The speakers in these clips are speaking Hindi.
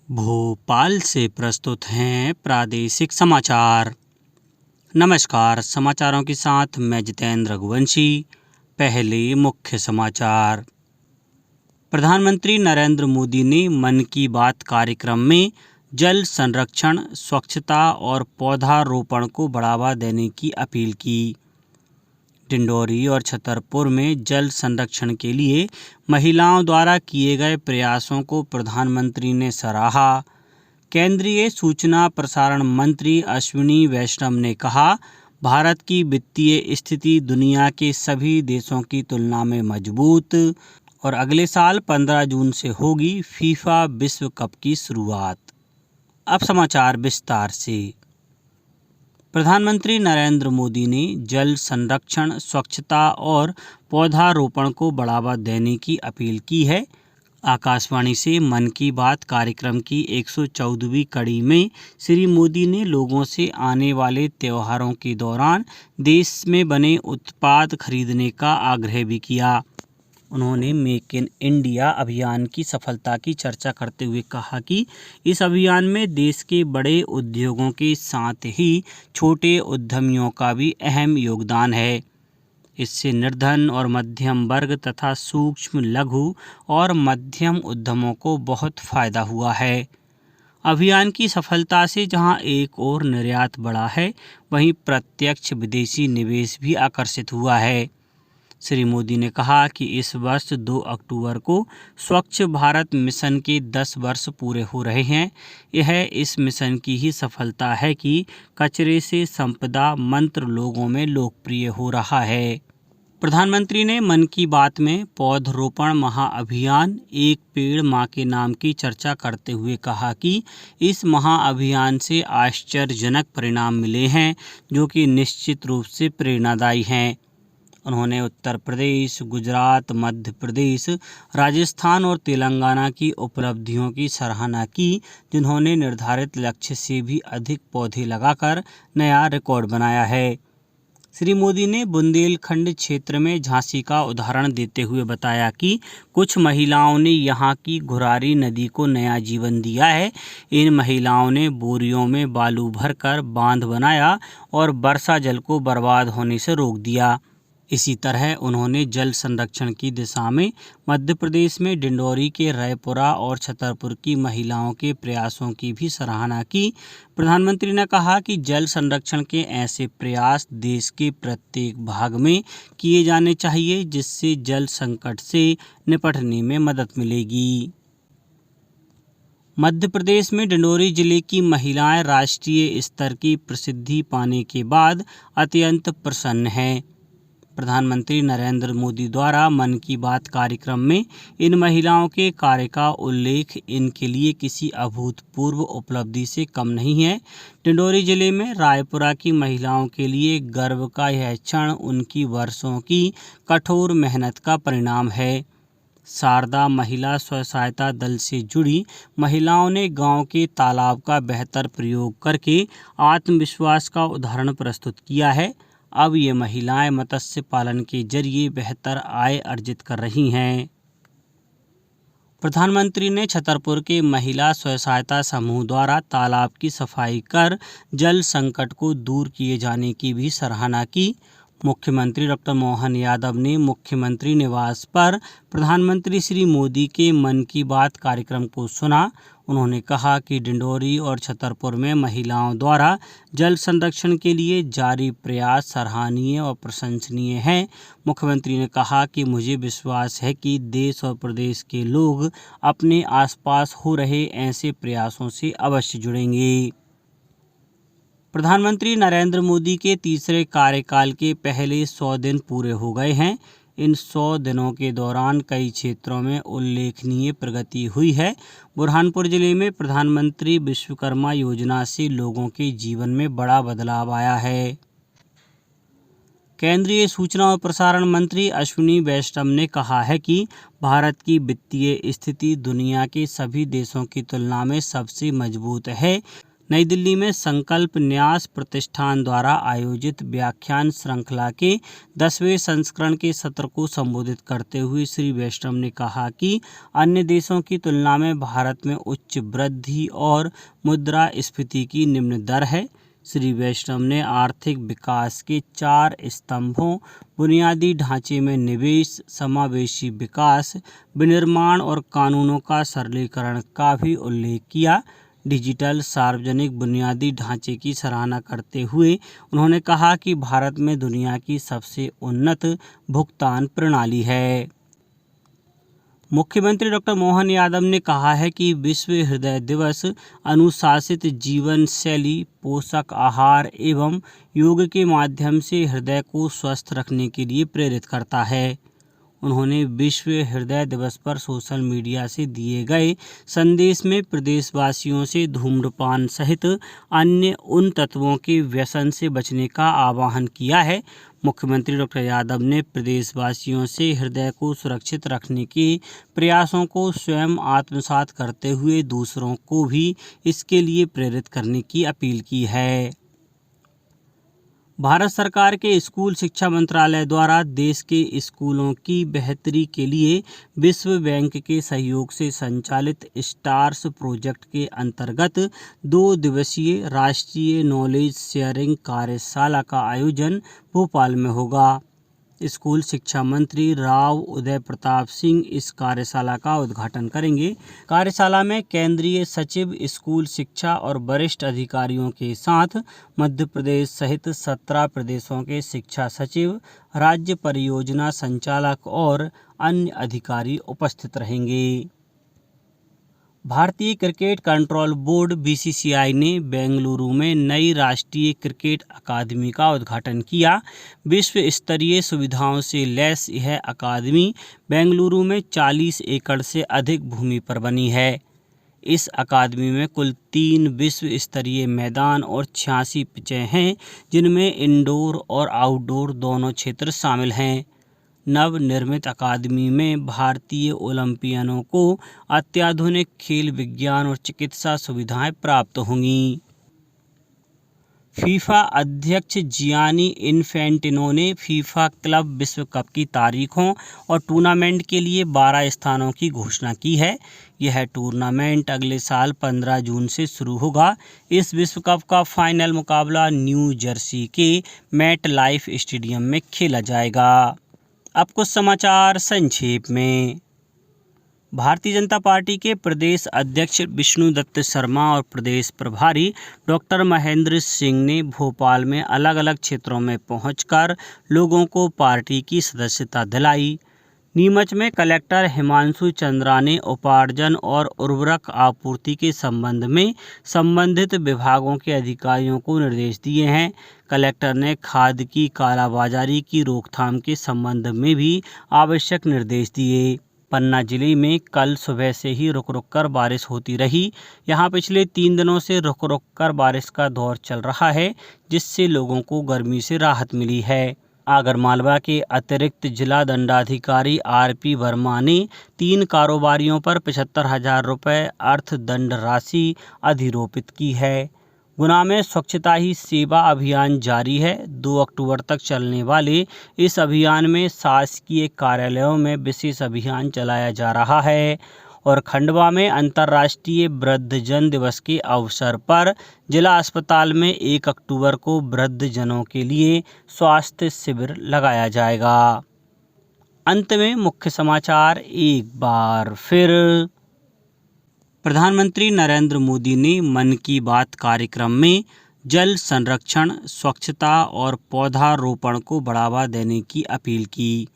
भोपाल से प्रस्तुत हैं प्रादेशिक समाचार। नमस्कार, समाचारों के साथ मैं जितेंद्र रघुवंशी। पहले मुख्य समाचार। प्रधानमंत्री नरेंद्र मोदी ने मन की बात कार्यक्रम में जल संरक्षण, स्वच्छता और पौधारोपण को बढ़ावा देने की अपील की। डिंडौरी और छतरपुर में जल संरक्षण के लिए महिलाओं द्वारा किए गए प्रयासों को प्रधानमंत्री ने सराहा। केंद्रीय सूचना प्रसारण मंत्री अश्विनी वैष्णव ने कहा, भारत की वित्तीय स्थिति दुनिया के सभी देशों की तुलना में मजबूत और अगले साल 15 जून से होगी फीफा विश्व कप की शुरुआत। अब समाचार विस्तार से। प्रधानमंत्री नरेंद्र मोदी ने जल संरक्षण, स्वच्छता और पौधारोपण को बढ़ावा देने की अपील की है। आकाशवाणी से मन की बात कार्यक्रम की 114वीं कड़ी में श्री मोदी ने लोगों से आने वाले त्योहारों के दौरान देश में बने उत्पाद खरीदने का आग्रह भी किया। उन्होंने मेक इन इंडिया अभियान की सफलता की चर्चा करते हुए कहा कि इस अभियान में देश के बड़े उद्योगों के साथ ही छोटे उद्यमियों का भी अहम योगदान है। इससे निर्धन और मध्यम वर्ग तथा सूक्ष्म, लघु और मध्यम उद्यमों को बहुत फायदा हुआ है। अभियान की सफलता से जहां एक ओर निर्यात बढ़ा है, वहीं प्रत्यक्ष विदेशी निवेश भी आकर्षित हुआ है। श्री मोदी ने कहा कि इस वर्ष 2 अक्टूबर को स्वच्छ भारत मिशन के 10 वर्ष पूरे हो रहे हैं। यह इस मिशन की ही सफलता है कि कचरे से संपदा मंत्र लोगों में लोकप्रिय हो रहा है। प्रधानमंत्री ने मन की बात में पौधरोपण महाअभियान एक पेड़ मां के नाम की चर्चा करते हुए कहा कि इस महाअभियान से आश्चर्यजनक परिणाम मिले हैं, जो कि निश्चित रूप से प्रेरणादायी हैं। उन्होंने उत्तर प्रदेश, गुजरात, मध्य प्रदेश, राजस्थान और तेलंगाना की उपलब्धियों की सराहना की, जिन्होंने निर्धारित लक्ष्य से भी अधिक पौधे लगाकर नया रिकॉर्ड बनाया है। श्री मोदी ने बुंदेलखंड क्षेत्र में झांसी का उदाहरण देते हुए बताया कि कुछ महिलाओं ने यहां की घुरारी नदी को नया जीवन दिया है। इन महिलाओं ने बोरियों में बालू भरकर बांध बनाया और वर्षा जल को बर्बाद होने से रोक दिया। इसी तरह उन्होंने जल संरक्षण की दिशा में मध्य प्रदेश में डिंडौरी के रायपुरा और छतरपुर की महिलाओं के प्रयासों की भी सराहना की। प्रधानमंत्री ने कहा कि जल संरक्षण के ऐसे प्रयास देश के प्रत्येक भाग में किए जाने चाहिए, जिससे जल संकट से निपटने में मदद मिलेगी। मध्य प्रदेश में डिंडौरी जिले की महिलाएं राष्ट्रीय स्तर की प्रसिद्धि पाने के बाद अत्यंत प्रसन्न हैं। प्रधानमंत्री नरेंद्र मोदी द्वारा मन की बात कार्यक्रम में इन महिलाओं के कार्य का उल्लेख इनके लिए किसी अभूतपूर्व उपलब्धि से कम नहीं है। डिंडौरी जिले में रायपुरा की महिलाओं के लिए गर्व का यह क्षण उनकी वर्षों की कठोर मेहनत का परिणाम है। शारदा महिला स्व सहायता दल से जुड़ी महिलाओं ने गांव के तालाब का बेहतर प्रयोग करके आत्मविश्वास का उदाहरण प्रस्तुत किया है। अब ये महिलाएं मत्स्य पालन के जरिए बेहतर आय अर्जित कर रही हैं। प्रधानमंत्री ने छतरपुर के महिला स्व सहायता समूह द्वारा तालाब की सफाई कर जल संकट को दूर किए जाने की भी सराहना की। मुख्यमंत्री डॉक्टर मोहन यादव ने मुख्यमंत्री निवास पर प्रधानमंत्री श्री मोदी के मन की बात कार्यक्रम को सुना। उन्होंने कहा कि डिंडौरी और छतरपुर में महिलाओं द्वारा जल संरक्षण के लिए जारी प्रयास सराहनीय और प्रशंसनीय हैं। मुख्यमंत्री ने कहा कि मुझे विश्वास है कि देश और प्रदेश के लोग अपने आसपास हो रहे ऐसे प्रयासों से अवश्य जुड़ेंगे। प्रधानमंत्री नरेंद्र मोदी के तीसरे कार्यकाल के पहले 100 दिन पूरे हो गए हैं। इन 100 दिनों के दौरान कई क्षेत्रों में उल्लेखनीय प्रगति हुई है। बुरहानपुर जिले में प्रधानमंत्री विश्वकर्मा योजना से लोगों के जीवन में बड़ा बदलाव आया है। केंद्रीय सूचना और प्रसारण मंत्री अश्विनी वैष्णव ने कहा है कि भारत की वित्तीय स्थिति दुनिया के सभी देशों की तुलना में सबसे मजबूत है। नई दिल्ली में संकल्प न्यास प्रतिष्ठान द्वारा आयोजित व्याख्यान श्रृंखला के 10वें संस्करण के सत्र को संबोधित करते हुए श्री वैष्णव ने कहा कि अन्य देशों की तुलना में भारत में उच्च वृद्धि और मुद्रास्फीति की निम्न दर है। श्री वैष्णव ने आर्थिक विकास के 4 स्तंभों बुनियादी ढांचे में निवेश, समावेशी विकास, विनिर्माण और कानूनों का सरलीकरण का भी उल्लेख किया। डिजिटल सार्वजनिक बुनियादी ढांचे की सराहना करते हुए उन्होंने कहा कि भारत में दुनिया की सबसे उन्नत भुगतान प्रणाली है। मुख्यमंत्री डॉक्टर मोहन यादव ने कहा है कि विश्व हृदय दिवस अनुशासित जीवन शैली, पोषक आहार एवं योग के माध्यम से हृदय को स्वस्थ रखने के लिए प्रेरित करता है। उन्होंने विश्व हृदय दिवस पर सोशल मीडिया से दिए गए संदेश में प्रदेशवासियों से धूम्रपान सहित अन्य उन तत्वों के व्यसन से बचने का आह्वान किया है। मुख्यमंत्री डॉक्टर यादव ने प्रदेशवासियों से हृदय को सुरक्षित रखने के प्रयासों को स्वयं आत्मसात करते हुए दूसरों को भी इसके लिए प्रेरित करने की अपील की है। भारत सरकार के स्कूल शिक्षा मंत्रालय द्वारा देश के स्कूलों की बेहतरी के लिए विश्व बैंक के सहयोग से संचालित स्टार्स प्रोजेक्ट के अंतर्गत 2 दिवसीय राष्ट्रीय नॉलेज शेयरिंग कार्यशाला का आयोजन भोपाल में होगा। स्कूल शिक्षा मंत्री राव उदय प्रताप सिंह इस कार्यशाला का उद्घाटन करेंगे। कार्यशाला में केंद्रीय सचिव स्कूल शिक्षा और वरिष्ठ अधिकारियों के साथ मध्य प्रदेश सहित 17 प्रदेशों के शिक्षा सचिव, राज्य परियोजना संचालक और अन्य अधिकारी उपस्थित रहेंगे। भारतीय क्रिकेट कंट्रोल बोर्ड BCCI ने बेंगलुरु में नई राष्ट्रीय क्रिकेट अकादमी का उद्घाटन किया। विश्व स्तरीय सुविधाओं से लैस यह अकादमी बेंगलुरु में 40 एकड़ से अधिक भूमि पर बनी है। इस अकादमी में कुल 3 विश्व स्तरीय मैदान और 86 पिचें हैं, जिनमें इंडोर और आउटडोर दोनों क्षेत्र शामिल हैं। नवनिर्मित अकादमी में भारतीय ओलंपियनों को अत्याधुनिक खेल विज्ञान और चिकित्सा सुविधाएं प्राप्त होंगी। फीफा अध्यक्ष जियानी इन्फेंटिनो ने फीफा क्लब विश्व कप की तारीखों और टूर्नामेंट के लिए 12 स्थानों की घोषणा की है। यह टूर्नामेंट अगले साल 15 जून से शुरू होगा। इस विश्व कप का फाइनल मुकाबला न्यू जर्सी के मैट लाइफ स्टेडियम में खेला जाएगा। अब कुछ समाचार संक्षेप में। भारतीय जनता पार्टी के प्रदेश अध्यक्ष विष्णुदत्त शर्मा और प्रदेश प्रभारी डॉक्टर महेंद्र सिंह ने भोपाल में अलग अलग क्षेत्रों में पहुंचकर लोगों को पार्टी की सदस्यता दिलाई। नीमच में कलेक्टर हिमांशु चंद्रा ने उपार्जन और उर्वरक आपूर्ति के संबंध में संबंधित विभागों के अधिकारियों को निर्देश दिए हैं। कलेक्टर ने खाद की कालाबाजारी की रोकथाम के संबंध में भी आवश्यक निर्देश दिए। पन्ना जिले में कल सुबह से ही रुक रुक कर बारिश होती रही। यहां पिछले 3 दिनों से रुक रुक कर बारिश का दौर चल रहा है, जिससे लोगों को गर्मी से राहत मिली है। आगरमालवा के अतिरिक्त जिला दंडाधिकारी RP वर्मा ने 3 कारोबारियों पर 75,000 रुपये अर्थदंड राशि अधिरोपित की है। गुना में स्वच्छता ही सेवा अभियान जारी है। 2 अक्टूबर तक चलने वाले इस अभियान में शासकीय कार्यालयों में विशेष अभियान चलाया जा रहा है। और खंडवा में अंतर्राष्ट्रीय वृद्धजन दिवस के अवसर पर जिला अस्पताल में 1 अक्टूबर को वृद्धजनों के लिए स्वास्थ्य शिविर लगाया जाएगा। अंत में मुख्य समाचार एक बार फिर। प्रधानमंत्री नरेंद्र मोदी ने मन की बात कार्यक्रम में जल संरक्षण, स्वच्छता और पौधारोपण को बढ़ावा देने की अपील की।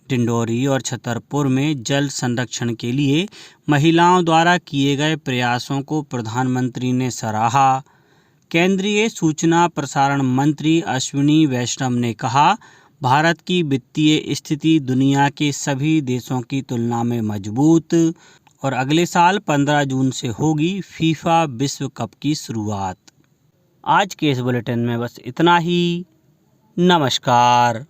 डिंडोरी और छतरपुर में जल संरक्षण के लिए महिलाओं द्वारा किए गए प्रयासों को प्रधानमंत्री ने सराहा। केंद्रीय सूचना प्रसारण मंत्री अश्विनी वैष्णव ने कहा, भारत की वित्तीय स्थिति दुनिया के सभी देशों की तुलना में मजबूत और अगले साल 15 जून से होगी फीफा विश्व कप की शुरुआत। आज के इस बुलेटिन में बस इतना ही। नमस्कार।